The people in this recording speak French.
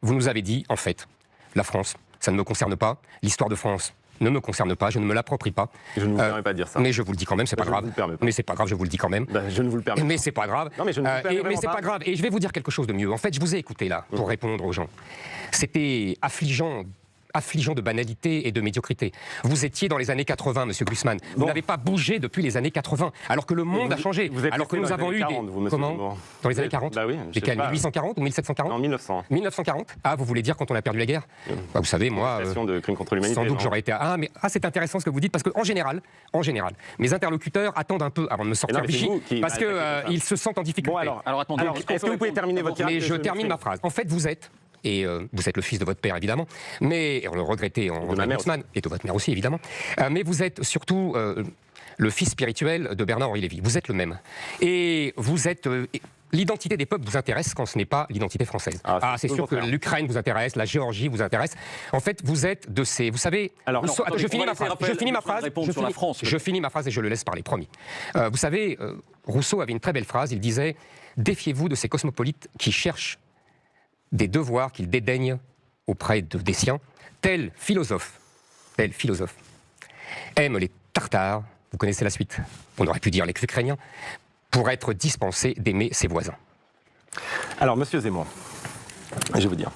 vous nous avez dit, en fait, la France, ça ne me concerne pas, l'histoire de France ne me concerne pas, je ne me l'approprie pas. Je ne vous permets pas de dire ça. Mais je vous le dis quand même, c'est pas grave. Mais c'est pas grave, je vous le dis quand même. Je ne vous le permets pas. Mais c'est pas grave. Non, mais je ne vous le permets mais c'est pas grave. Et je vais vous dire quelque chose de mieux. En fait, je vous ai écouté là, pour répondre aux gens. C'était affligeant de banalité et de médiocrité. Vous étiez dans les années 80, monsieur Gusman. Vous n'avez pas bougé depuis les années 80, alors que le monde a changé. Alors que nous avons eu des... Comment ? Dans les années 40 ? Bah oui. Lesquelles ? 1840 ou 1740 ? En 1900. 1940 ? Ah, vous voulez dire quand on a perdu la guerre ? Bah, vous savez, moi... de crime contre l'humanité. Sans doute j'aurais été... c'est intéressant ce que vous dites, parce qu'en général, mes interlocuteurs attendent un peu avant de me sortir Vichy, parce qu'ils se sentent en difficulté. Bon, alors attendez, est-ce que vous pouvez terminer votre Mais je termine ma phrase. En fait, vous êtes... Et vous êtes le fils de votre père, évidemment, mais on le regrettait en Gusman, et de votre mère aussi, évidemment. Mais vous êtes surtout le fils spirituel de Bernard-Henri Lévy. Vous êtes le même. Et vous êtes... L'identité des peuples vous intéresse quand ce n'est pas l'identité française. C'est sûr que l'Ukraine vous intéresse, la Géorgie vous intéresse. En fait, vous êtes de ces... Vous savez... Alors, je finis ma phrase et je le laisse parler, promis. Vous savez, Rousseau avait une très belle phrase, il disait « Défiez-vous de ces cosmopolites qui cherchent des devoirs qu'ils dédaignent auprès des siens, tel philosophe, aime les Tartares, vous connaissez la suite, on aurait pu dire l'ex-Ukrainien, pour être dispensé d'aimer ses voisins. » Alors, monsieur Zemmour, je vais vous dire,